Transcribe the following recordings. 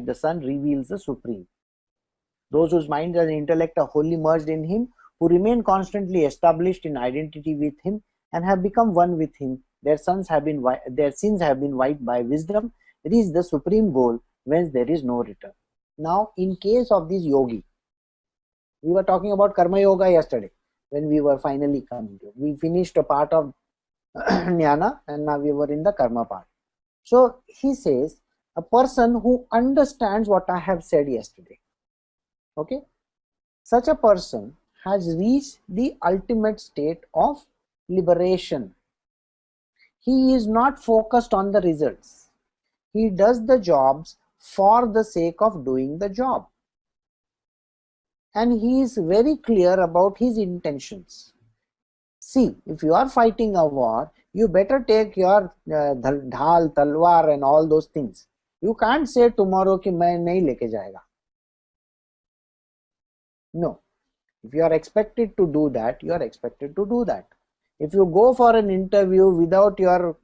the Son reveals the Supreme. Those whose minds and intellect are wholly merged in Him, who remain constantly established in identity with Him and have become one with Him, their sins have been wiped by wisdom, reach the supreme goal whence there is no return. Now, in case of this yogi, we were talking about Karma Yoga yesterday when we were finally coming to. We finished a part of Jnana and now we were in the Karma part. So he says, a person who understands what I have said yesterday, okay, such a person has reached the ultimate state of liberation. He is not focused on the results. He does the jobs for the sake of doing the job. And he is very clear about his intentions. See, if you are fighting a war, you better take your dhal, talwar and all those things. You can't say tomorrow कि मैं नहीं लेके जाएगा. No. If you are expected to do that, you are expected to do that. If you go for an interview without your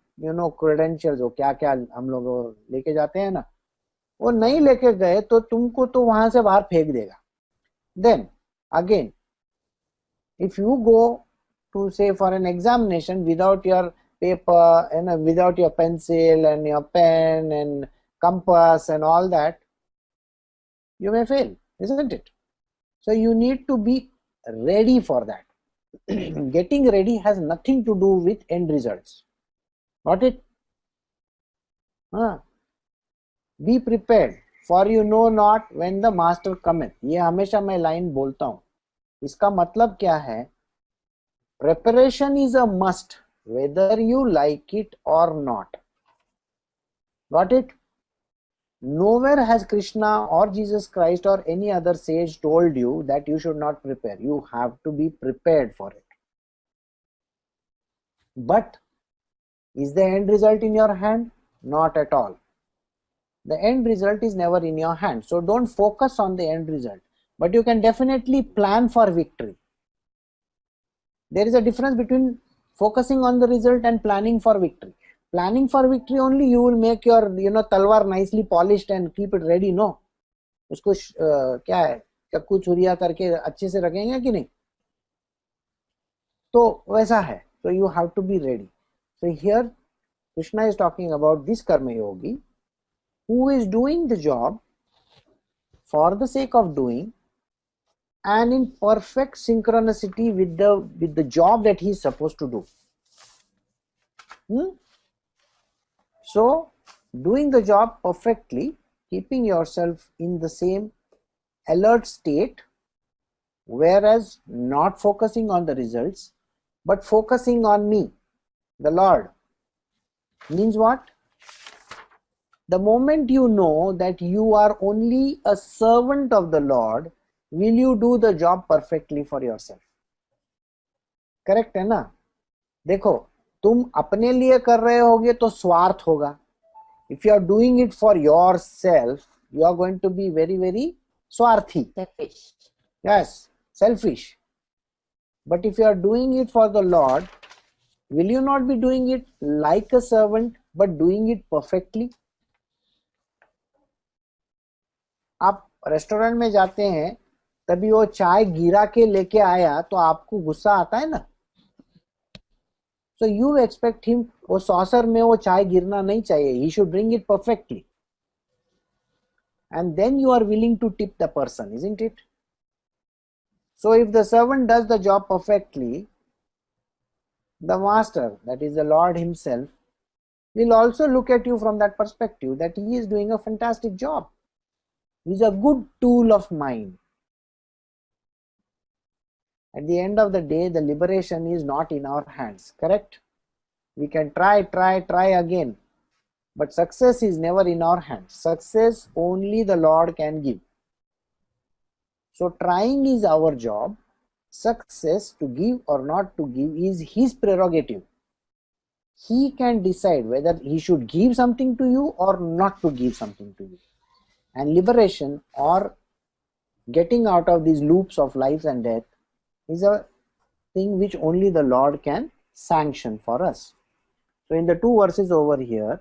credentials, वो क्या क्या हम लोग लेके जाते हैं ना, वो नहीं लेके गए तो तुमको तो वहां से बाहर फेंक देगा. Then again, if you go to say for an examination without your paper and without your pencil and your pen and compass and all that, you may fail, isn't it? So you need to be ready for that. Getting ready has nothing to do with end results. Got it? Be prepared, for you know not when the master cometh. ये हमेशा मैं line बोलता हूँ. इसका मतलब क्या है? Preparation is a must, whether you like it or not. Got it? Nowhere has Krishna or Jesus Christ or any other sage told you that you should not prepare. You have to be prepared for it. But is the end result in your hand? Not at all. The end result is never in your hand. So don't focus on the end result. But you can definitely plan for victory. There is a difference between focusing on the result and planning for victory. Planning for victory only, you will make your talwar nicely polished and keep it ready. No, उसको क्या है, चक्कू छुरिया करके अच्छे से रखेंगे कि नहीं? तो वैसा है. So you have to be ready. So here Krishna is talking about this karma yogi who is doing the job for the sake of doing and in perfect synchronicity with the job that he is supposed to do. So doing the job perfectly, keeping yourself in the same alert state, whereas not focusing on the results but focusing on me, the Lord, means what? The moment you know that you are only a servant of the Lord, will you do the job perfectly for yourself? Correct है ना? देखो, तुम अपने लिए कर रहे होगे तो स्वार्थ होगा. If you are doing it for yourself, you are going to be very, very swarthi. Selfish. Yes, selfish. But if you are doing it for the Lord, will you not be doing it like a servant but doing it perfectly? आप restaurant में जाते हैं, तभी वो चाय गिरा के लेके आया तो आपको गुस्सा आता है ना. So you expect him, वो सॉसर में वो चाय गिरना नहीं चाहिए. He should bring it perfectly. And then you are willing to tip the person, isn't it? So if the servant does the job perfectly, the master, that is the Lord himself, will also look at you from that perspective that he is doing a fantastic job. He is a good tool of mine. At the end of the day, the liberation is not in our hands, correct? We can try again, but success is never in our hands. Success only the Lord can give. So trying is our job. Success, to give or not to give, is his prerogative. He can decide whether he should give something to you or not to give something to you. And liberation, or getting out of these loops of life and death, is a thing which only the Lord can sanction for us. So in the two verses over here,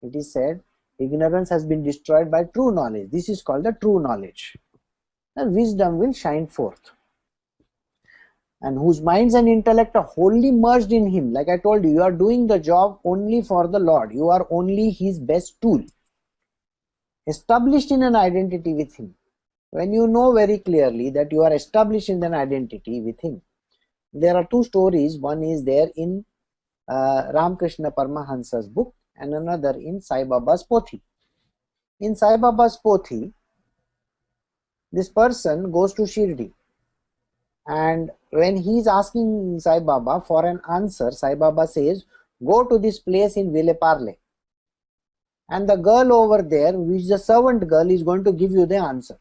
it is said, Ignorance has been destroyed by true knowledge. This is called the true knowledge. And wisdom will shine forth. And whose minds and intellect are wholly merged in him. Like I told you, you are doing the job only for the Lord. You are only his best tool. Established in an identity with him. When you know very clearly that you are established in an identity with him. There are two stories. One is there in Ramakrishna Paramahansa's book and another in Sai Baba's Pothi. In Sai Baba's Pothi, this person goes to Shirdi, and when he is asking Sai Baba for an answer, Sai Baba says, go to this place in Vileparle, and the girl over there, which is the servant girl, is going to give you the answer.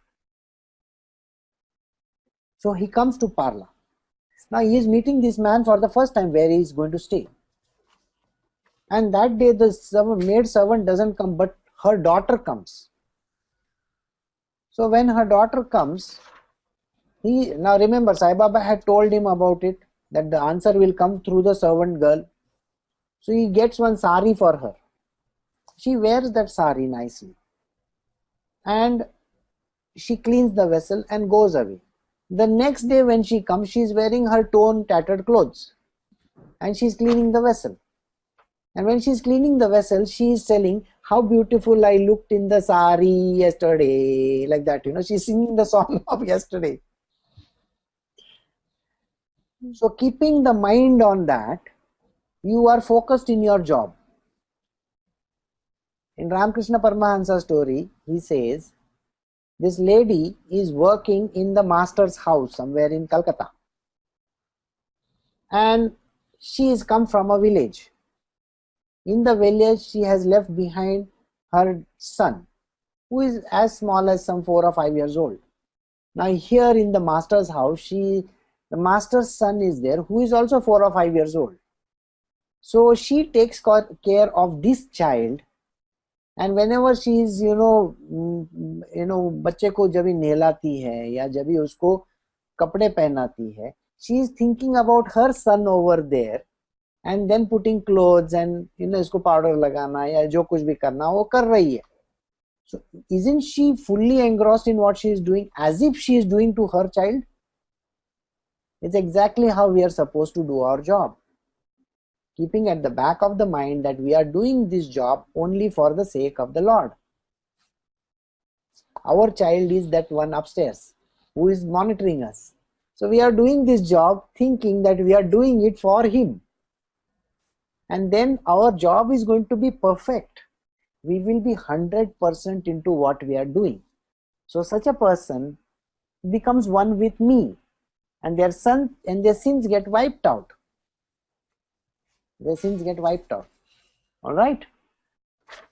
So he comes to Parla. Now he is meeting this man for the first time where he is going to stay. And that day the maid servant doesn't come, but her daughter comes. So when her daughter comes, now remember, Sai Baba had told him about it, that the answer will come through the servant girl. So he gets one sari for her. She wears that sari nicely. And she cleans the vessel and goes away. The next day when she comes, she is wearing her torn, tattered clothes. And she is cleaning the vessel. And when she is cleaning the vessel, she is telling how beautiful I looked in the sari yesterday. Like that, she is singing the song of yesterday. So keeping the mind on that, you are focused in your job. In Ramakrishna Paramahansa's story, he says, this lady is working in the master's house somewhere in Calcutta. And she has come from a village. In the village, she has left behind her son, who is as small as some 4 or 5 years old. Now here in the master's house, the master's son is there, who is also 4 or 5 years old. So she takes care of this child, and whenever she is, बच्चे को जब भी नहलाती है या जब भी उसको कपड़े पहनाती है, she is thinking about her son over there, and then putting clothes and इसको powder लगाना या जो कुछ भी करना वो कर रही है. So isn't she fully engrossed in what she is doing, as if she is doing to her child? It's exactly how we are supposed to do our job. Keeping at the back of the mind that we are doing this job only for the sake of the Lord. Our child is that one upstairs who is monitoring us. So we are doing this job thinking that we are doing it for him. And then our job is going to be perfect. We will be 100% into what we are doing. So such a person becomes one with me, and their sins get wiped out. Their sins get wiped out. Alright?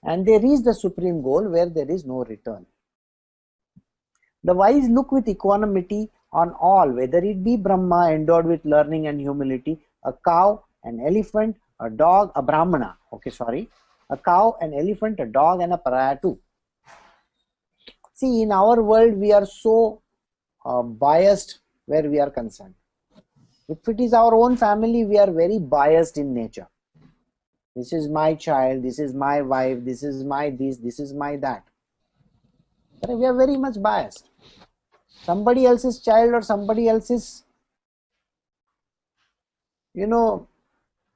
And they reach the supreme goal where there is no return. The wise look with equanimity on all, whether it be Brahma endowed with learning and humility, a cow, an elephant, a dog, a Brahmana, a cow, an elephant, a dog, and a pariah too. See, in our world we are so biased where we are concerned. If it is our own family, we are very biased in nature. This is my child, this is my wife, this is my this is my that. But we are very much biased. Somebody else's child or somebody else's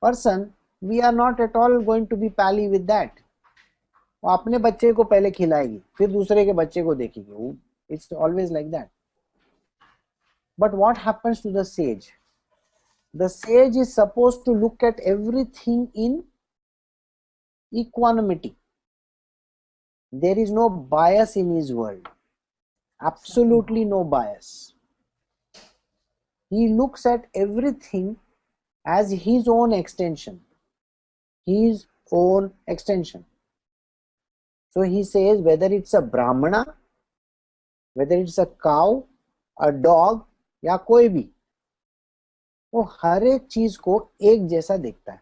person, we are not at all going to be pally with that. वो अपने बच्चे को पहले खिलाएगी, फिर दूसरे के बच्चे को देखेगी. It's always like that. But what happens to the sage? The sage is supposed to look at everything in equanimity. There is no bias in his world. Absolutely no bias. He looks at everything as his own extension. His own extension. So he says, whether it's a Brahmana, whether it's a cow, a dog, या कोई भी, वो हर एक चीज को एक जैसा देखता है.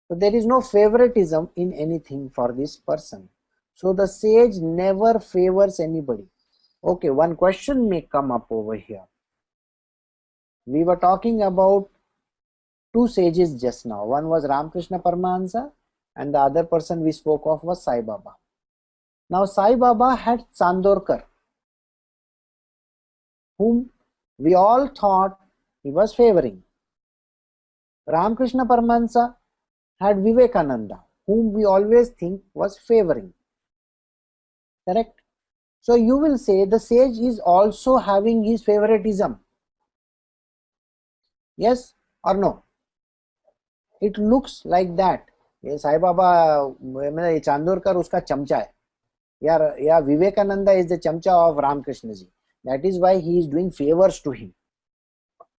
So there is no favoritism in anything for this person. So the sage never favors anybody. Okay, one question may come up over here. We were talking about two sages just now. One was Ramakrishna Paramahansa and the other person we spoke of was Sai Baba. Now Sai Baba had Chandorkar, whom we all thought he was favoring. Ramakrishna Paramahansa had Vivekananda, whom we always think was favoring. Correct? So you will say the sage is also having his favoritism. Yes or no? It looks like that. ये साई बाबा ये चांदोरकर उसका चमचा है, या Vivekananda is the chamcha of Ramakrishna ji. That is why he is doing favors to him.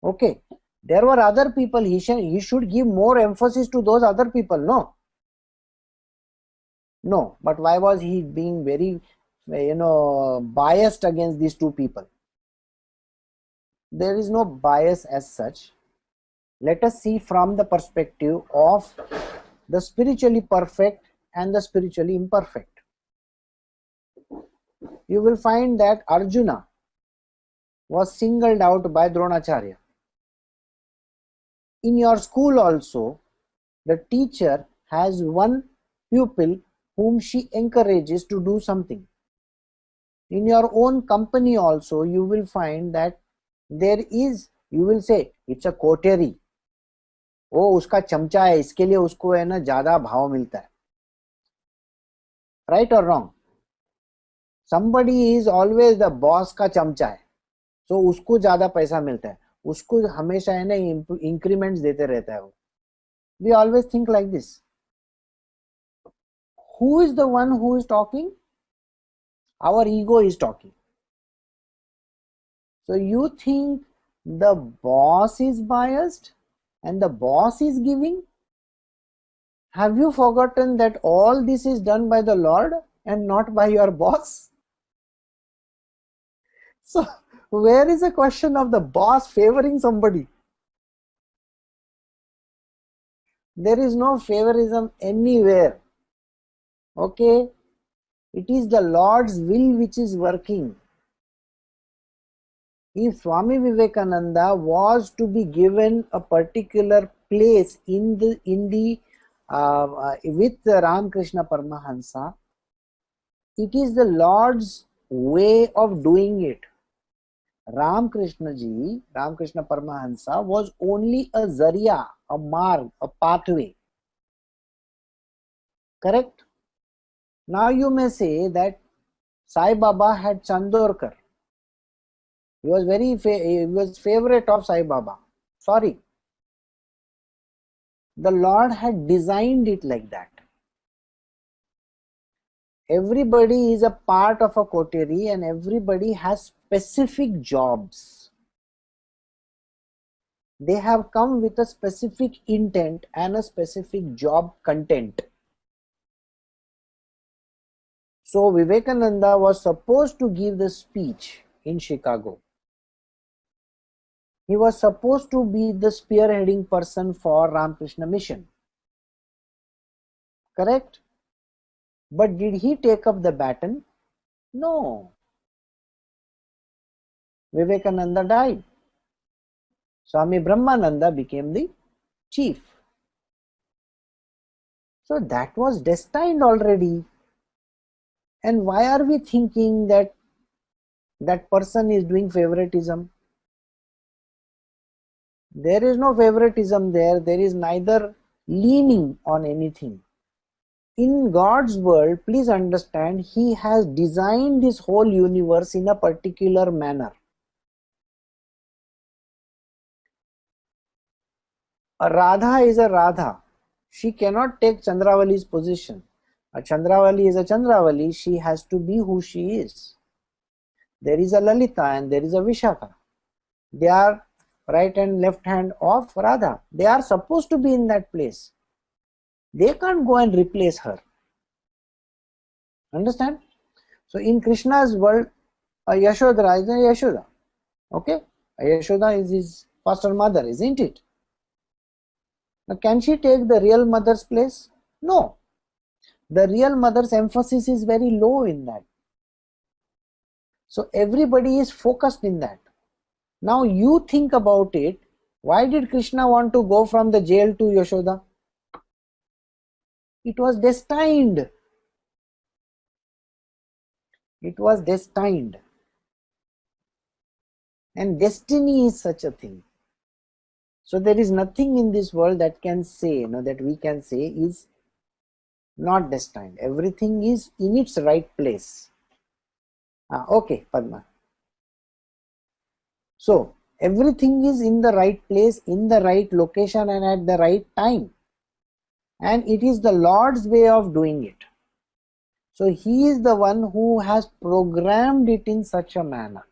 Okay, there were other people. He should give more emphasis to those other people. No. But why was he being very, biased against these two people? There is no bias as such. Let us see from the perspective of the spiritually perfect and the spiritually imperfect. You will find that Arjuna was singled out by Dronacharya. In your school also, the teacher has one pupil whom she encourages to do something. In your own company also, you will find that there is, you will say, it's a coterie. वो उसका चमचा है, इसके लिए उसको है ना ज्यादा भाव मिलता है. Right or wrong? Somebody is always the boss का चमचा है, so उसको ज्यादा पैसा मिलता है, उसको हमेशा है ना इंक्रीमेंट्स देते रहता है वो. We always think like this. Who is the one who is talking? Our ego is talking. So you think the boss is biased and the boss is giving? Have you forgotten that all this is done by the Lord and not by your boss? So where is the question of the boss favoring somebody? There is no favorism anywhere. Okay, it is the Lord's will which is working. If Swami Vivekananda was to be given a particular place in the with Ramakrishna Paramahansa, it is the Lord's way of doing it. Ramakrishna Paramahansa was only a zariya, a marg, a pathway. Correct? Now you may say that Sai Baba had Chandorkar. He was favorite of Sai Baba. Sorry. The Lord had designed it like that. Everybody is a part of a coterie and everybody has specific jobs. They have come with a specific intent and a specific job content. So Vivekananda was supposed to give the speech in Chicago. He was supposed to be the spearheading person for Ramakrishna Mission. Correct? But did he take up the baton? No. Vivekananda died. Swami Brahmananda became the chief. So that was destined already. And why are we thinking that that person is doing favoritism? There is no favoritism there. There is neither leaning on anything. In God's world, please understand, He has designed this whole universe in a particular manner. A Radha is a Radha. She cannot take Chandravali's position. A Chandravali is a Chandravali. She has to be who she is. There is a Lalita and there is a Vishaka. They are right and left hand of Radha. They are supposed to be in that place. They can't go and replace her. Understand? So in Krishna's world, a Yashoda is a Yashoda. Okay? A Yashoda is his foster mother, isn't it? Now can she take the real mother's place? No. The real mother's emphasis is very low in that. So everybody is focused in that. Now you think about it. Why did Krishna want to go from the jail to Yashoda? It was destined. It was destined. And destiny is such a thing. So there is nothing in this world that can say, that we can say is not destined. Everything is in its right place. Okay, Padma. So everything is in the right place, in the right location, and at the right time. And it is the Lord's way of doing it. So He is the one who has programmed it in such a manner.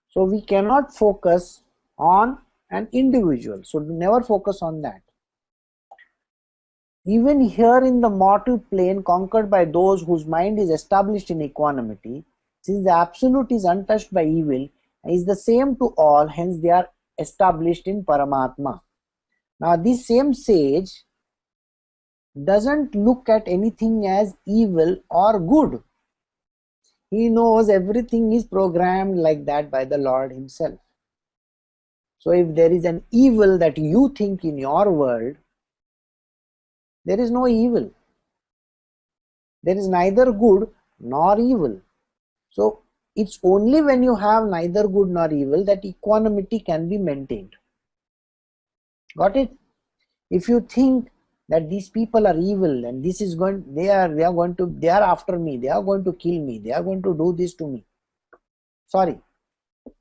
So we cannot focus on an individual. So never focus on that. Even here in the mortal plane conquered by those whose mind is established in equanimity, since the absolute is untouched by evil, is the same to all, hence they are established in Paramatma. Now this same sage doesn't look at anything as evil or good. He knows everything is programmed like that by the Lord Himself. So if there is an evil that you think in your world, there is no evil. There is neither good nor evil. So it's only when you have neither good nor evil that equanimity can be maintained. Got it? If you think that these people are evil and this is they are after me, they are going to kill me, they are going to do this to me. Sorry,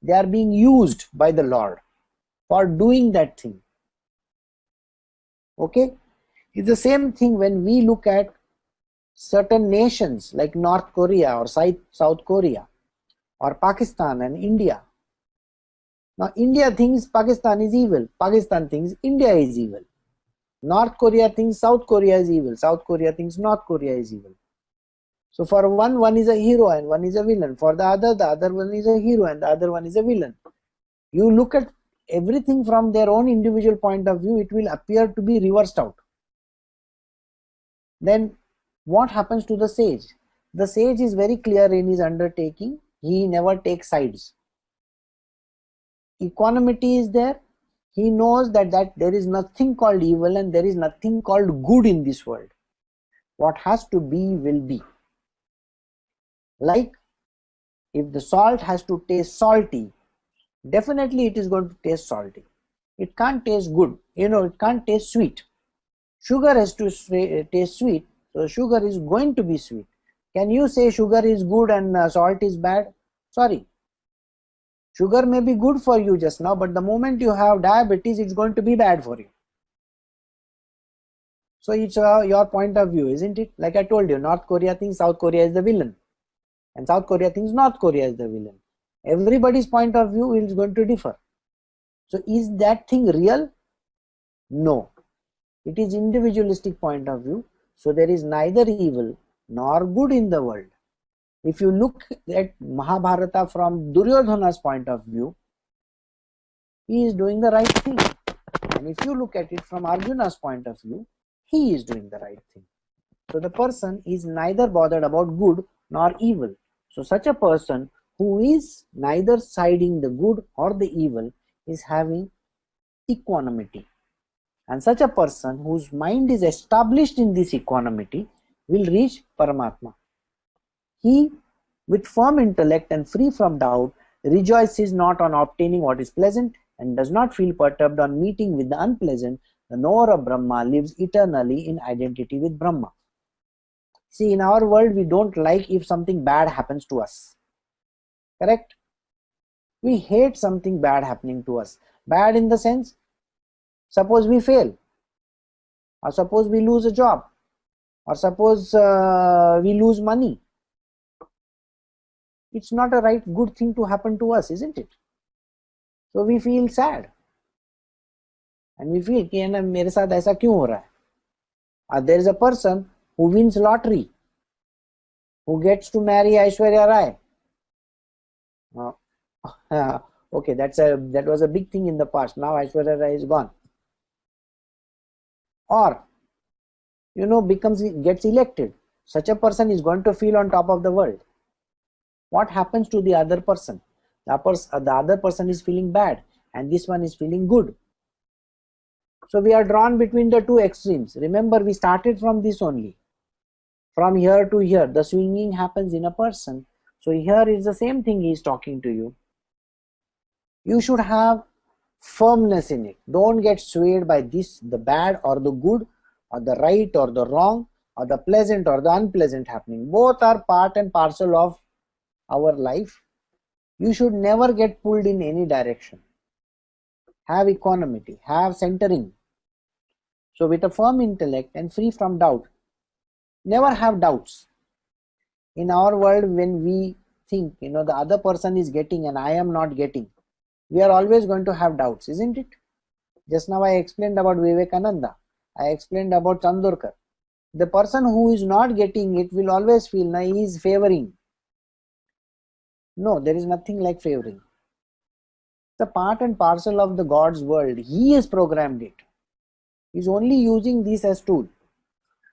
they are being used by the Lord for doing that thing. Okay? It's the same thing when we look at certain nations like North Korea or South Korea or Pakistan and India. Now India thinks Pakistan is evil, Pakistan thinks India is evil. North Korea thinks South Korea is evil, South Korea thinks North Korea is evil. So for one is a hero and one is a villain. For the other one is a hero and the other one is a villain. You look at everything from their own individual point of view, it will appear to be reversed out. Then what happens to the sage? The sage is very clear in his undertaking. He never takes sides. Equanimity is there. He knows that there is nothing called evil and there is nothing called good in this world. What has to be will be. Like if the salt has to taste salty, definitely it is going to taste salty. It can't taste good. It can't taste sweet. Sugar has to taste sweet, so sugar is going to be sweet. Can you say sugar is good and salt is bad? Sorry. Sugar may be good for you just now, but the moment you have diabetes, it's going to be bad for you. So it's your point of view, isn't it? Like I told you, North Korea thinks South Korea is the villain, and South Korea thinks North Korea is the villain. Everybody's point of view is going to differ. So is that thing real? No. It is individualistic point of view. So there is neither evil nor good in the world. If you look at Mahabharata from Duryodhana's point of view, he is doing the right thing. And if you look at it from Arjuna's point of view, he is doing the right thing. So the person is neither bothered about good nor evil. So such a person who is neither siding the good or the evil is having equanimity. And such a person whose mind is established in this equanimity will reach Paramatma. He, with firm intellect and free from doubt, rejoices not on obtaining what is pleasant and does not feel perturbed on meeting with the unpleasant. The knower of Brahma lives eternally in identity with Brahma. See, in our world, we don't like if something bad happens to us. Correct? We hate something bad happening to us. Bad in the sense, suppose we fail, or suppose we lose a job, or suppose we lose money. It's not a right good thing to happen to us, isn't it? So we feel sad. And we feel कि मेरे साथ ऐसा क्यों हो रहा है? There is a person who wins lottery, who gets to marry Aishwarya Rai. Okay, that was a big thing in the past. Now Aishwarya Rai is gone. Or gets elected. Such a person is going to feel on top of the world. What happens to the other person? The other person is feeling bad and this one is feeling good. So we are drawn between the two extremes. Remember, we started from this only. From here to here, the swinging happens in a person. So here is the same thing he is talking to you. You should have firmness in it. Don't get swayed by this, the bad or the good, or the right or the wrong, or the pleasant or the unpleasant happening. Both are part and parcel of our life. You should never get pulled in any direction. Have equanimity, have centering. So with a firm intellect and free from doubt, never have doubts. In our world, when we think, the other person is getting and I am not getting, we are always going to have doubts, isn't it? Just now I explained about Vivekananda. I explained about Chandorkar. The person who is not getting it will always feel he is favoring. No, there is nothing like favoring. The part and parcel of the God's world. He has programmed it. He is only using this as tool.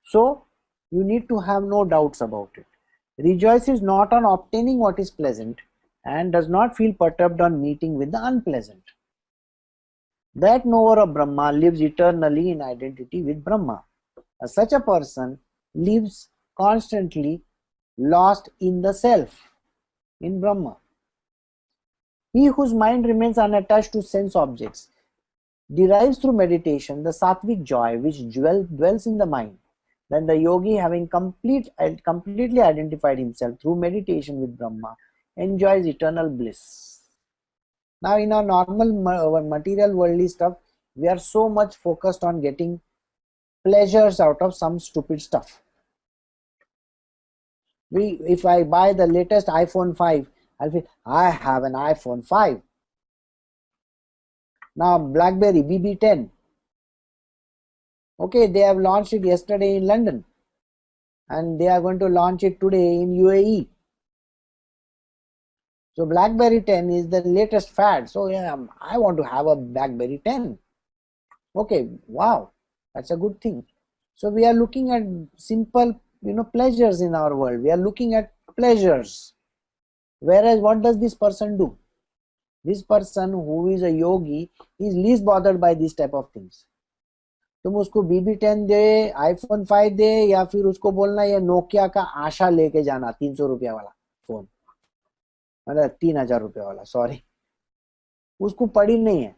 So you need to have no doubts about it. Rejoices not on obtaining what is pleasant, and does not feel perturbed on meeting with the unpleasant. That knower of Brahma lives eternally in identity with Brahma. Such a person lives constantly lost in the self, in Brahma. He whose mind remains unattached to sense objects derives through meditation the sattvic joy which dwells in the mind. Then the yogi, having completely identified himself through meditation with Brahma, enjoys eternal bliss. Now in our normal material worldly stuff, we are so much focused on getting pleasures out of some stupid stuff. If I buy the latest iPhone 5, I'll feel I have an iPhone 5. Now BlackBerry BB10. Okay, they have launched it yesterday in London and they are going to launch it today in UAE. So BlackBerry 10 is the latest fad. So yeah, I want to have a BlackBerry 10. Okay, wow, that's a good thing. So we are looking at simple, pleasures in our world. We are looking at pleasures. Whereas what does this person do? This person who is a yogi is least bothered by this type of things. तुम उसको BB10 दे, iPhone 5 दे, या फिर उसको बोलना ये Nokia का आशा लेके जाना 300 रुपया वाला फोन, मतलब 3000 रुपया वाला, सॉरी, उसको पड़ी नहीं है.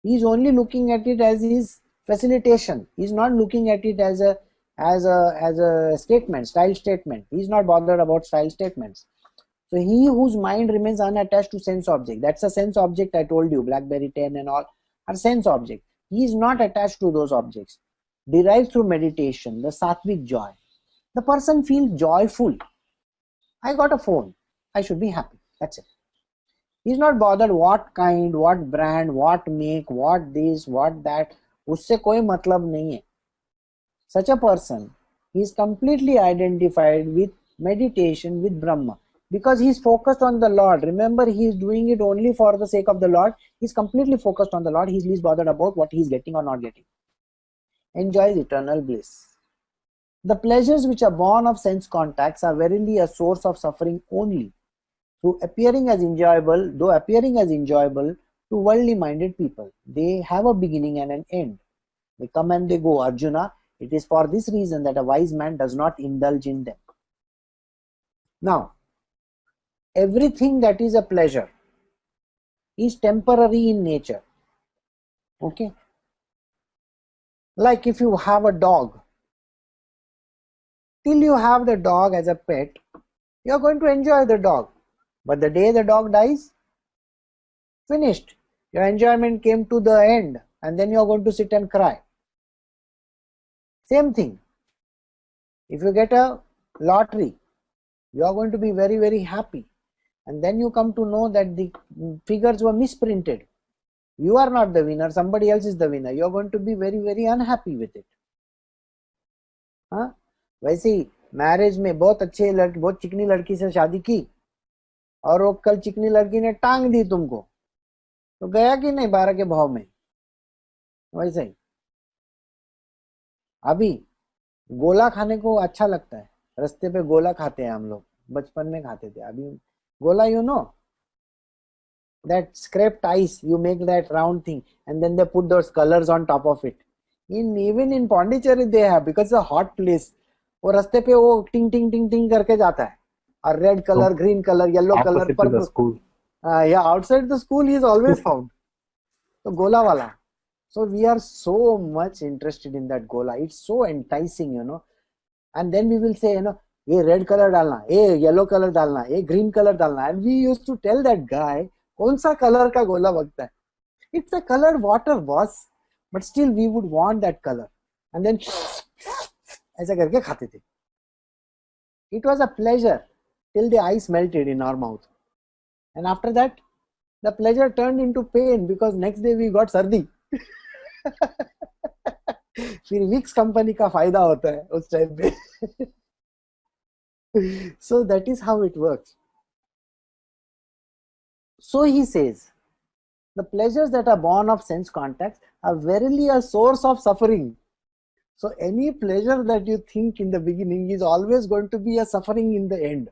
He is only looking at it as his facilitation. He is not looking at it as a statement, style statement. He is not bothered about style statements. So he whose mind remains unattached to sense object, that's a sense object I told you, BlackBerry 10 and all are sense object. He is not attached to those objects. Derives through meditation the sattvic joy. The person feels joyful. I got a phone. I should be happy. That's it. He is not bothered what kind, what brand, what make, what this, what that. उससे कोई मतलब नहीं है. Such a person, he is completely identified with meditation with Brahma. Because he is focused on the Lord. Remember, he is doing it only for the sake of the Lord. He is completely focused on the Lord. He is least bothered about what he is getting or not getting. Enjoys eternal bliss. The pleasures which are born of sense contacts are verily a source of suffering only, though appearing as enjoyable to worldly minded people. They have a beginning and an end. They come and they go, Arjuna. It is for this reason that a wise man does not indulge in them. Now, everything that is a pleasure is temporary in nature. Okay? Like if you have a dog, till you have the dog as a pet, you are going to enjoy the dog. But the day the dog dies, finished. Your enjoyment came to the end, and then you are going to sit and cry. Same thing. If you get a lottery, you are going to be very, very happy. And then you come to know that the figures were misprinted. You are not the winner, somebody else is the winner. You are going to be very, very unhappy with it. हाँ, वैसे ही marriage में बहुत चिकनी लड़की से शादी की और वो कल चिकनी लड़की ने टांग दी तुमको, तो गया कि नहीं 12 के भाव में. वैसे ही अभी गोला खाने को अच्छा लगता है. रास्ते पे गोला खाते हैं हम लोग, बचपन में खाते थे. अभी गोला, that scraped ice, you make that round thing and then they put those colors on top of it. Even in Pondicherry they have, because it's a hot place. वो रास्ते पे वो टिंग टिंग टिंग टिंग करके जाता है, और red colour, green colour, yellow colour, Opposite to the purple, school. या outside the school he is always found. तो गोला वाला. So we are so much interested in that gola. It's so enticing, you know. And then we will say, you know, ये red colour डालना, ये yellow colour डालना, ये green colour डालना. And we used to tell that guy कौन सा colour का गोला बगता है. It's a colored water, boss. But still we would want that color. And then ऐसा करके खाते थे. It was a pleasure till the ice melted in our mouth. And after that, the pleasure turned into pain because next day we got सर्दी. फिर Vicks company का फायदा होता है उस टाइम पे. So that is how it works. So he says, the pleasures that are born of sense contacts are verily a source of suffering. So any pleasure that you think in the beginning is always going to be a suffering in the end.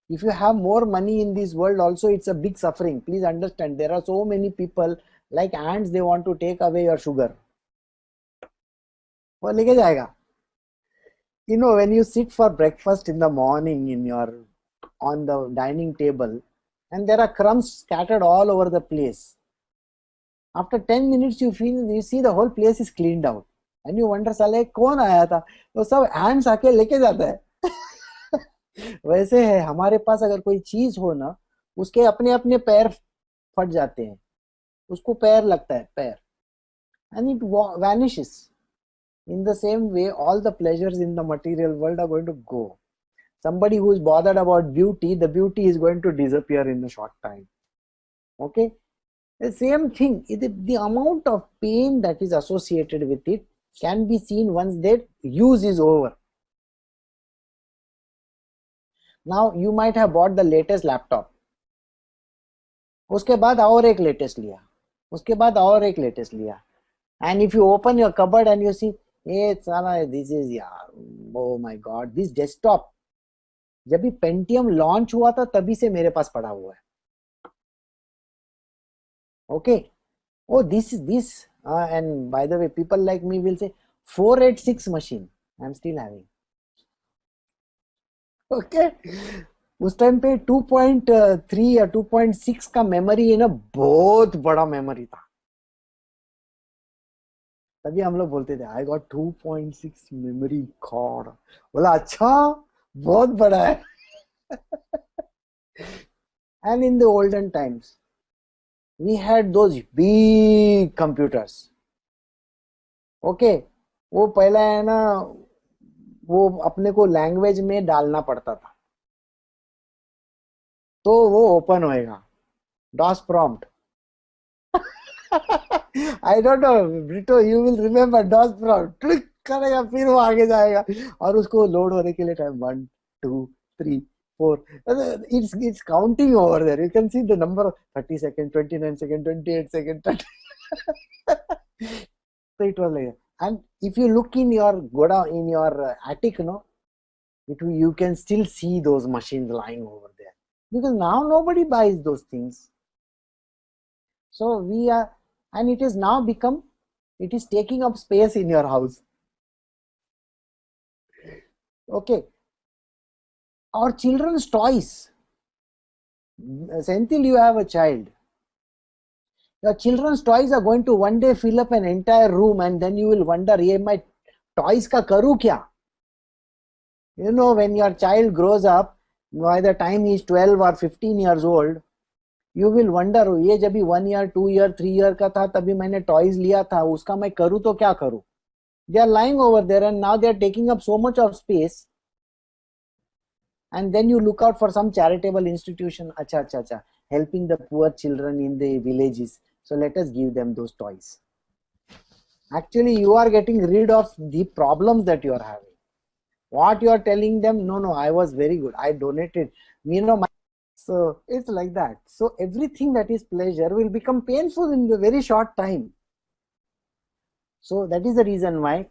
If you have more money in this world also, it's a big suffering. Please understand, there are so many people like ants, they want to take away your sugar. वो लेके जाएगा. You know, when you sit for breakfast in the morning on the dining table, and there are crumbs scattered all over the place. After 10 minutes you see the whole place is cleaned out, and you wonder साले कौन आया था. तो सब ants आके लेके जाता है. वैसे है हमारे पास, अगर कोई चीज हो ना, उसके अपने अपने पैर फट जाते हैं, उसको पैर लगता है, पैर, and it vanishes. In the same way, all the pleasures in the material world are going to go. Somebody who is bothered about beauty, the beauty is going to disappear in a short time. Okay? The same thing, the amount of pain that is associated with it can be seen once their use is over. Now, you might have bought the latest laptop. उसके बाद और एक latest लिया, उसके बाद और एक latest लिया. And if you open your cupboard and you see, hey, this is, यार, oh my god, this desktop, जब भी पेंटियम लॉन्च हुआ था तभी से मेरे पास पड़ा हुआ है. Okay, oh, this is this, and by the way, people like me will say 486 machine I'm still having. Okay, उस टाइम पे 2.3 या 2.6 का मेमोरी है ना, बहुत बड़ा मेमोरी था. तभी हम लोग बोलते थे आई गॉट 2.6 मेमोरी कार्ड. बोला अच्छा, बहुत बड़ा है. And in the olden times we had those big computers. Okay, वो पहला है ना, वो अपने को लैंग्वेज में डालना पड़ता था तो वो ओपन होएगा, DOS prompt. I don't know, Brito, you will remember DOS prompt. Click करेगा फिर वो आगे जाएगा, और उसको लोड होने के लिए time 1 2 3 4, it's counting over there. You can see the number of 30 seconds, 29 seconds, 28 seconds, 30. So it was like that. And if you look in your go down in your attic, no, you can still see those machines lying over there, because now nobody buys those things. So we are, and it is now become, it is taking up space in your house. Okay, our children's toys. Senthil, you have a child. Your children's toys are going to one day fill up an entire room, and then you will wonder, ye my toys ka karu kya? You know, when your child grows up, by the time he is 12 or 15 years old, you will wonder, ये जब भी 1 year, 2 year, 3 year का था तभी मैंने toys लिया था, उसका मैं करूँ तो क्या करूँ? They are lying over there and now they are taking up so much of space. And then you look out for some charitable institution, acha, helping the poor children in the villages. So let us give them those toys. Actually, you are getting rid of the problems that you are having. What you are telling them, no, I was very good, I donated, you know. So it's like that. So everything that is pleasure will become painful in a very short time. So that is the reason why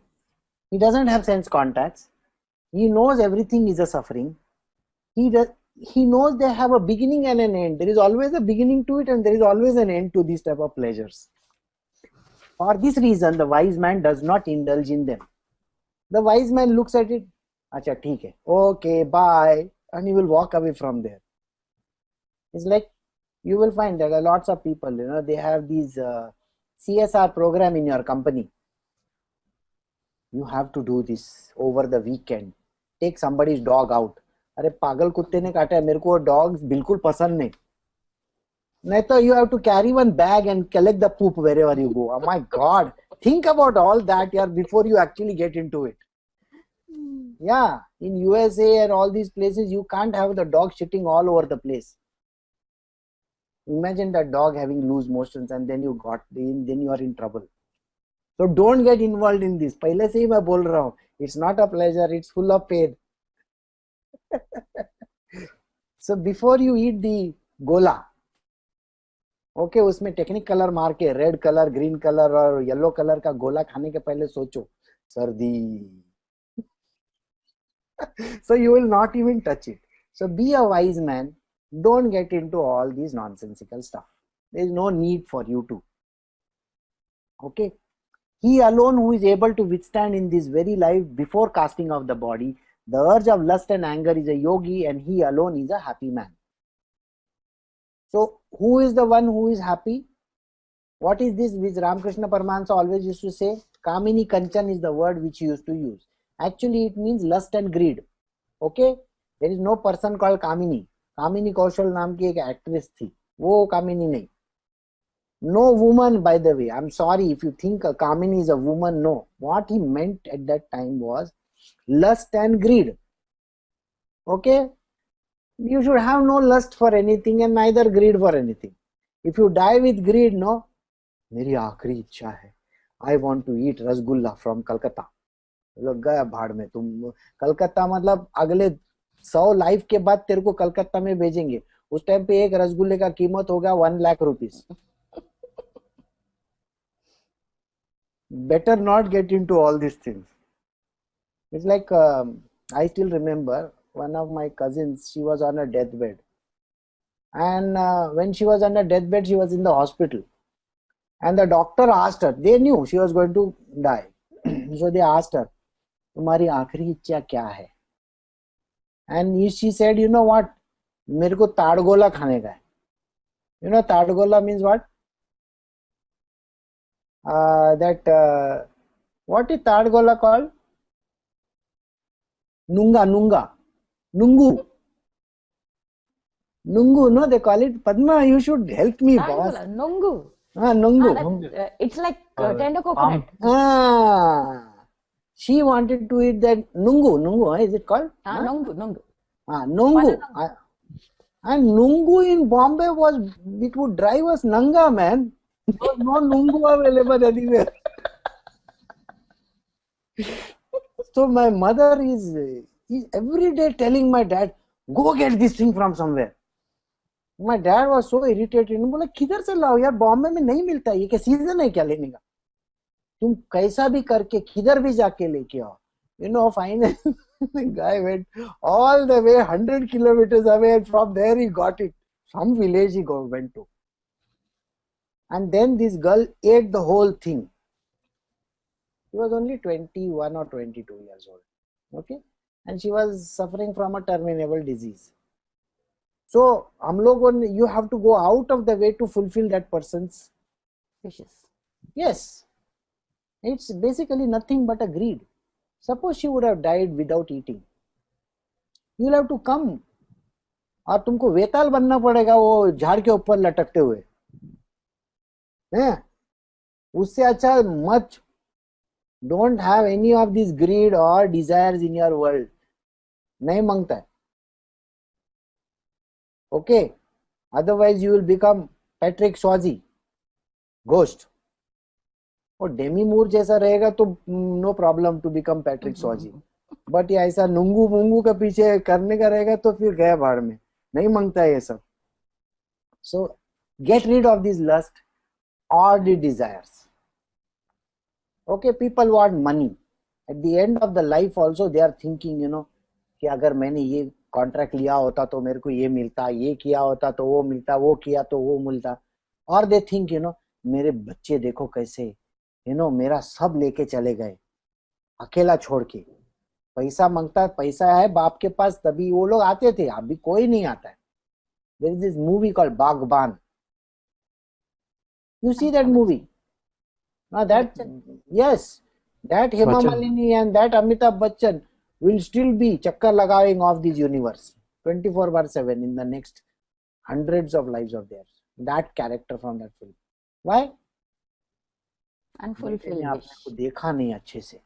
he doesn't have sense contacts. He knows everything is a suffering. He knows they have a beginning and an end. There is always a beginning to it and there is always an end to these type of pleasures. For this reason, the wise man does not indulge in them. The wise man looks at it. Acha, theek hai. Okay, bye. And he will walk away from there. It's like you will find that lots of people, they have these CSR program in your company. You have to do this over the weekend. Take somebody's dog out. अरे पागल कुत्ते ने काटा है, मेरे को dogs बिल्कुल पसंद नहीं. नहीं तो you have to carry one bag and collect the poop wherever you go. Oh my God. Think about all that here before you actually get into it. Yeah, in USA and all these places, you can't have the dog shitting all over the place. Imagine that dog having loose motions and then you are in trouble. So don't get involved in this. पहले से ही मैं बोल रहा हूँ. It's not a pleasure. It's full of pain. So before you eat the gola, okay उसमें technique colour मार के red colour, green colour और येलो कलर का गोला खाने के पहले सोचो सर्दी. So you will not even touch it. So be a wise man. Don't get into all these nonsensical stuff. There is no need for you to. Okay. He alone who is able to withstand in this very life before casting off the body the urge of lust and anger is a yogi, and he alone is a happy man. So who is the one who is happy? What is this which Ramakrishna Paramahansa always used to say? Kamini Kanchan is the word which he used to use. Actually it means lust and greed. Okay, there is no person called Kamini. Kamini Kaushal नाम की एक actress थी, वो Kamini नहीं. No woman, by the way. I'm sorry if you think a Kamini is a woman. No, what he meant at that time was lust and greed. Okay, you should have no lust for anything and neither greed for anything. If you die with greed, no, मेरी आखिरी इच्छा है, I want to eat rasgulla from Calcutta. लोग गया भाड़ में. तुम कलकत्ता मतलब अगले 100 लाइफ के बाद तेरे को कलकत्ता में भेजेंगे. उस टाइम पे एक रसगुल्ले का कीमत होगा 1 lakh rupees. Better not get into all these things. It's like I still remember one of my cousins, she was on a deathbed, and when she was on a deathbed, she was in the hospital, and the doctor asked her, they knew she was going to die, so they asked her, तुम्हारी आखिरी इच्छा क्या है? And she said, you know what, मेरे को ताड़गोला खाने का है. You know ताड़गोला means what? What is ताड़गोला called? Nungu. No, they call it. Padma, you should help me, boss. Nungu. Nungu. It's like tender coconut. She wanted to eat that nungu. Is it called? Nungu. Nungu. And nungu in Bombay it would drive us nanga, man. There was no nungu available anywhere. So my mother is every day telling my dad, go get this thing from somewhere. My dad was so irritated. बोला किधर से लाओ यार, बॉम्बे में नहीं मिलता, ये क्या सीजन है क्या लेने का? तुम कैसा भी करके किधर भी जाके लेके आओ. You know, finally the guy went all the way 100 kilometers away, and from there he got it. Some village he went to. And then this girl ate the whole thing. She was only 21 or 22 years old. Okay, and she was suffering from a terminal disease. So you have to go out of the way to fulfill that person's wishes. Yes, it's basically nothing but a greed. Suppose she would have died without eating, you'll have to come, और तुमको वेताल बनना पड़ेगा वो झाड़ के ऊपर लटकते हुए. उससे अच्छा मत. Don't have any of these greed or desires in your world. नहीं मांगता है. Okay, otherwise you will become Patrick Swayze, ghost. और डेमी मूर जैसा रहेगा तो no problem to become Patrick Swayze. But ये ऐसा नुंगू मुंगू के पीछे करने का रहेगा तो फिर गया भाड़ में. नहीं मांगता है ये सब. So get rid of this lust or the desires. Okay, people want money. At the end of the life also they are thinking, कि अगर मैंने ये कॉन्ट्रैक्ट लिया होता तो मेरे को ये मिलता, ये किया होता तो वो मिलता, वो किया तो वो मिलता. और दे थिंक, मेरे बच्चे देखो कैसे, मेरा सब लेके चले गए. अकेला छोड़ के। पैसा मांगता, पैसा है बाप के पास तभी वो लोग आते थे, अभी कोई नहीं आता है। There is this movie called Bagban. You see that movie? Now that, yes, that Hema Bachchan. Malini and that Amitabh Bachchan will still be chakkar lagaving off this universe 24/7 in the next hundreds of lives of theirs. That character from that film. Why? Unfulfilled बेटे ने wish. आपको देखा नहीं अच्छे से।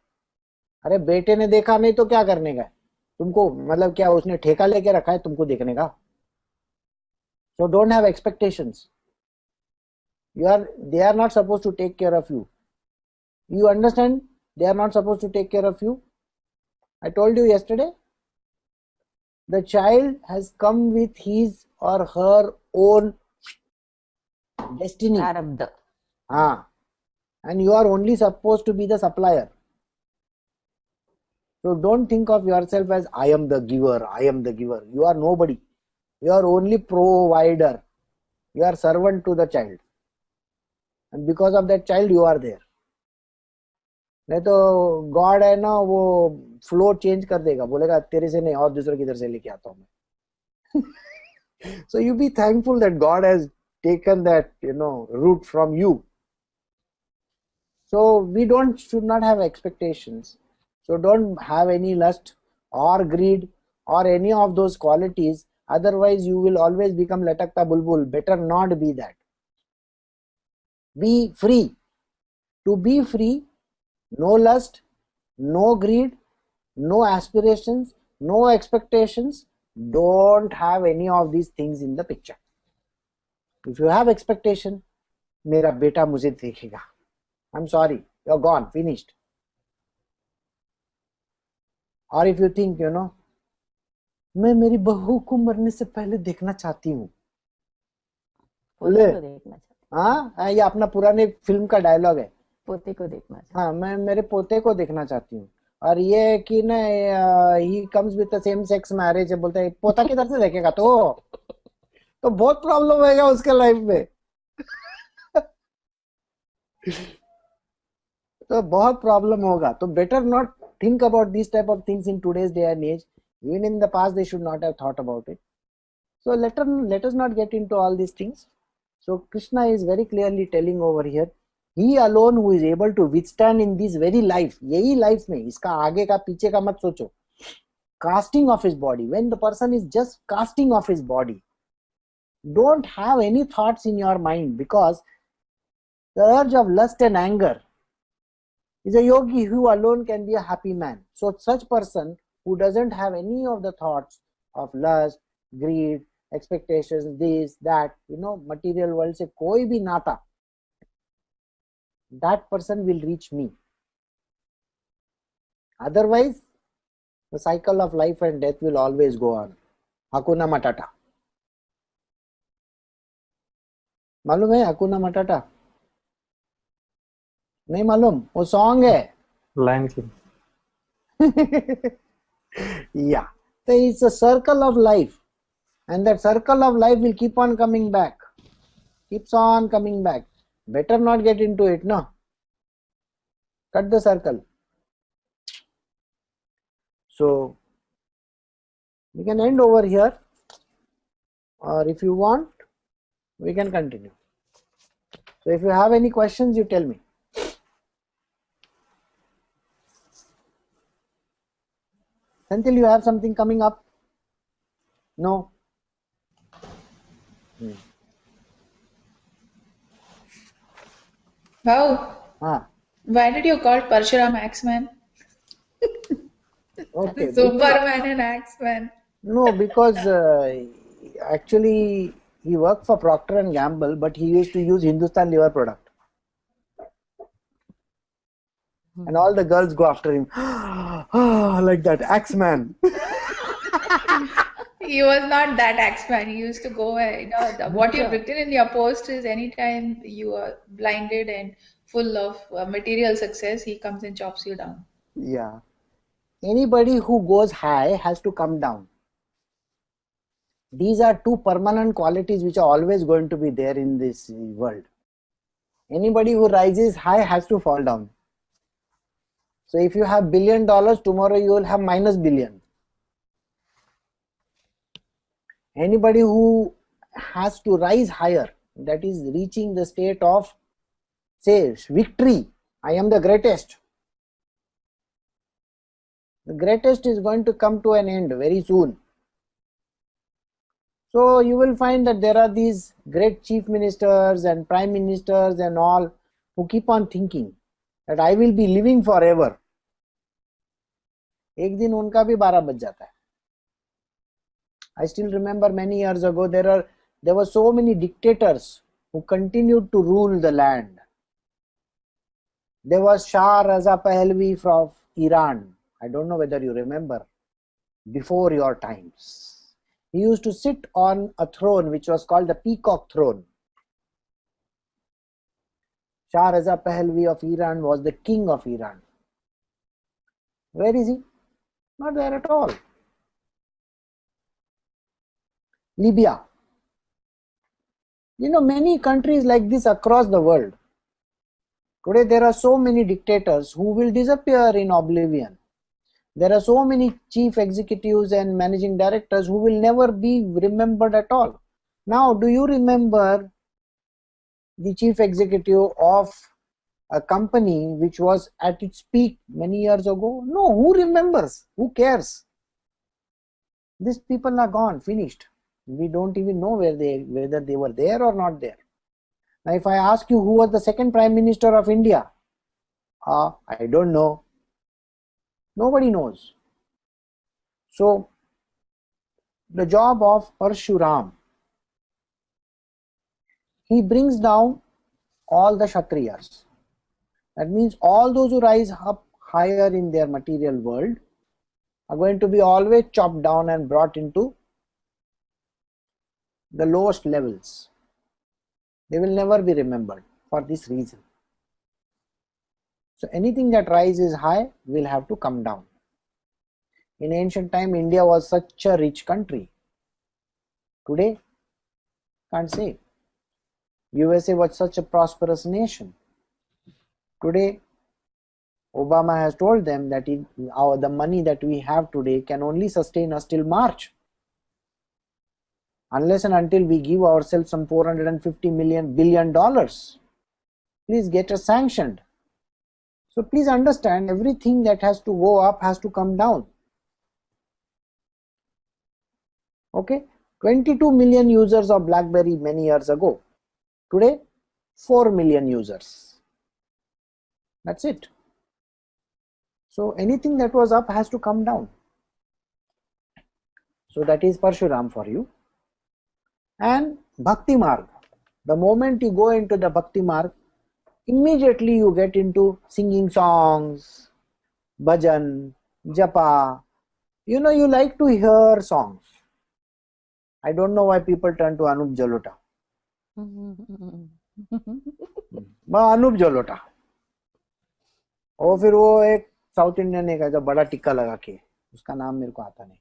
अरे बेटे ने देखा नहीं तो क्या करने का है तुमको, मतलब क्या उसने ठेका लेके रखा है तुमको देखने का? So don't have expectations. They are not supposed to take care of you. You understand? They are not supposed to take care of you. I told you yesterday, the child has come with his or her own destiny. Prarabdha. And you are only supposed to be the supplier. So don't think of yourself as I am the giver, I am the giver. You are nobody. You are only provider. You are servant to the child. And because of that child you are there. नहीं तो God है ना, वो flow change कर देगा, बोलेगा तेरे से नहीं और दूसरे किधर से लेके आता हूं मैं. So you be thankful that God has taken that root from you. So we should not have expectations. So don't have any lust or greed or any of those qualities. Otherwise you will always become latakta bulbul. Better not be that. Be free. To be free, no lust, no greed, no aspirations, no expectations. Don't have any of these things in the picture. If you have expectation, मेरा बेटा मुझे देखेगा, I'm sorry, you're gone, finished. Or if you think, मैं मेरी बहू को मरने से पहले देखना चाहती हूँ. पोते को देखना चाहती हाँ, ये अपना पुराने फिल्म का डायलॉग है. पोते को देखना चाहती हाँ, मैं मेरे पोते को देखना चाहती हूँ. और ये कि ना he comes with the same sex marriage, बोलते हैं पोता किधर से देखेगा तो बहुत प्रॉब्लम होगा उसके लाइफ में. तो बहुत प्रॉब्लम होगा. तो better not think about these type of things in today's day and age. Even in the past they should not have thought about it. So let us not get into all these things. So Krishna is very clearly telling over here, he alone who is able to withstand in this very life, यही life में, इसका आगे का पीछे का मत सोचो, casting of his body. When the person is just casting of his body, don't have any thoughts in your mind, because the urge of lust and anger is a yogi who alone can be a happy man. So such person who doesn't have any of the thoughts of lust, greed, expectations, this, that, material world से कोई भी नाता, that person will reach me. Otherwise, the cycle of life and death will always go on. Hakuna Matata. मालूम है Hakuna Matata? नहीं मालूम, वो song है. Lion King. Yeah, so it's a circle of life, and that circle of life will keep on coming back, keeps on coming back. Better not get into it, no. Cut the circle. So we can end over here, or if you want we can continue. So if you have any questions, you tell me. Until you have something coming up? No? Wow. Why did you call Parshuram Axeman? Okay. Superman and Axeman. No, because actually he worked for Procter and Gamble, but he used to use Hindustan Liver product. And all the girls go after him. Like that, Axeman. He was not that Axeman. He used to go, what you've written in your post is anytime you are blinded and full of material success, he comes and chops you down. Yeah. Anybody who goes high has to come down. These are two permanent qualities which are always going to be there in this world. Anybody who rises high has to fall down. So if you have $1 billion, tomorrow you will have minus billion. Anybody who has to rise higher, that is reaching the state of, say, victory, I am the greatest. The greatest is going to come to an end very soon. So you will find that there are these great chief ministers and prime ministers and all who keep on thinking that I will be living forever. एक दिन उनका भी 12 बज जाता है. I still remember many years ago there were so many dictators who continued to rule the land. There was Shah Raza Pahlavi from Iran. I don't know whether you remember, before your times. He used to sit on a throne which was called the peacock throne. Shah Raza Pahlavi of Iran was the king of Iran. Where is he? Not there at all. Libya. Many countries like this across the world. Today there are so many dictators who will disappear in oblivion. There are so many chief executives and managing directors who will never be remembered at all. Now, do you remember the chief executive of a company which was at its peak many years ago? No, who remembers? Who cares? These people are gone, finished. We don't even know whether they were there or not there. Now, if I ask you who was the second Prime Minister of India, I don't know. Nobody knows. So, the job of Parshuram, he brings down all the Kshatriyas. That means all those who rise up higher in their material world are going to be always chopped down and brought into the lowest levels. They will never be remembered for this reason. So anything that rises high will have to come down. In ancient time, India was such a rich country. Today, can't say. USA was such a prosperous nation. Today, Obama has told them that the money that we have today can only sustain us till March. Unless and until we give ourselves some $450 billion. Please get us sanctioned. So please understand, everything that has to go up has to come down. Okay, 22 million users of BlackBerry many years ago. Today, 4 million users. That's it. So anything that was up has to come down. So that is Parshuram for you. And Bhakti Marg. The moment you go into the Bhakti Marg, immediately you get into singing songs, bhajan, japa. You like to hear songs. I don't know why people turn to Anup Jalota. Anup Jalota. और फिर वो एक south Indian एक है जो बड़ा टिक्का लगा के, उसका नाम मेरे को आता नहीं.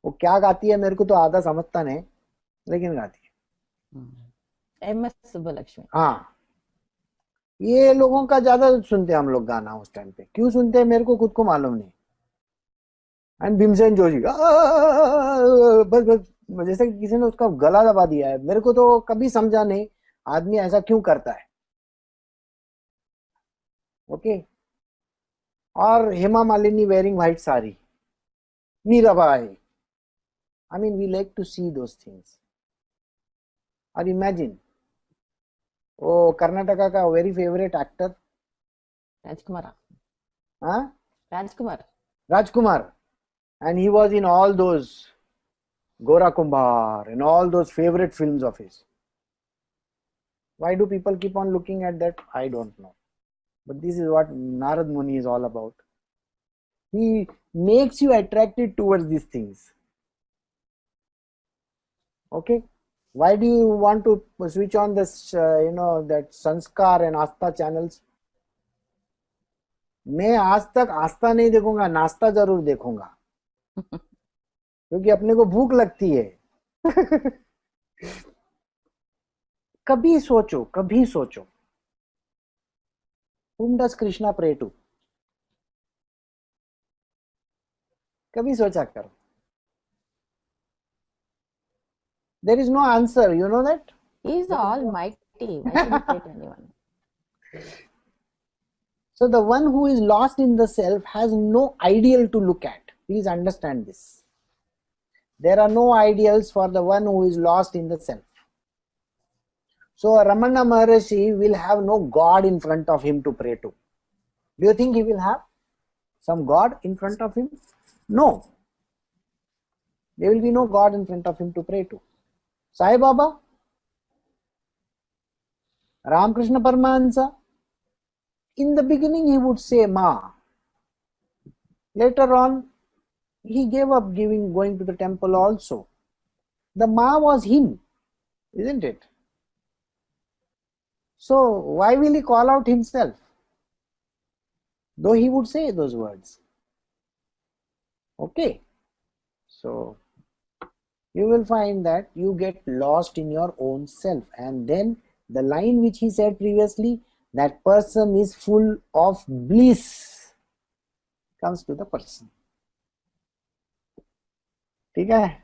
वो क्या गाती है मेरे को तो आधा समझता नहीं, लेकिन गाती है. MS सुब्बलक्ष्मी. हाँ, ये लोगों का ज्यादा सुनते हैं हम लोग गाना उस टाइम पे. क्यों सुनते हैं मेरे को खुद को मालूम नहीं. एंड भीमसेन जोशी बस बस जैसे कि किसी ने उसका गला दबा दिया है. मेरे को तो कभी समझा नहीं आदमी ऐसा क्यों करता है. ओके. और Hema Malini wearing white sari, Mirabai. I mean, we like to see those things. Or imagine, oh, Karnataka ka very favorite actor, Rajkumar. huh? Rajkumar. Rajkumar, and he was in all those Gora Kumbhar and all those favorite films of his. Why do people keep on looking at that? I don't know. But this is what Narad Muni is all about. He makes you attracted towards these things. Okay. Why do you want to switch on this, that Sanskar and Astha channels? मैं आज तक आस्था नहीं देखूंगा, नाश्ता जरूर देखूंगा, क्योंकि अपने को भूख लगती है. कभी सोचो, whom does Krishna pray to? कभी सोचा करो. There is no answer, you know that? He is the Almighty. Why should he pray to anyone? So the one who is lost in the self has no ideal to look at. Please understand this. There are no ideals for the one who is lost in the self. So Ramana Maharshi will have no God in front of him to pray to. Do you think he will have some God in front of him? No. There will be no God in front of him to pray to. Sai Baba, Ramakrishna Paramahansa, in the beginning he would say Ma. Later on he gave up going to the temple also. The Ma was him, isn't it? So why will he call out himself? Though he would say those words. Okay. So you will find that you get lost in your own self, and then the line which he said previously, that person is full of bliss, comes to the person. ठीक है?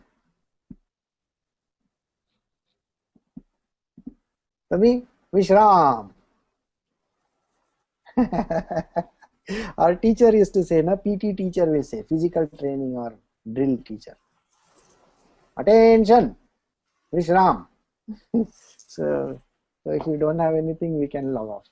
तभी विश्राम. Our teacher used to say, na, PT teacher will say, physical training or drill teacher, attention, Vishram. So if we don't have anything, we can log off.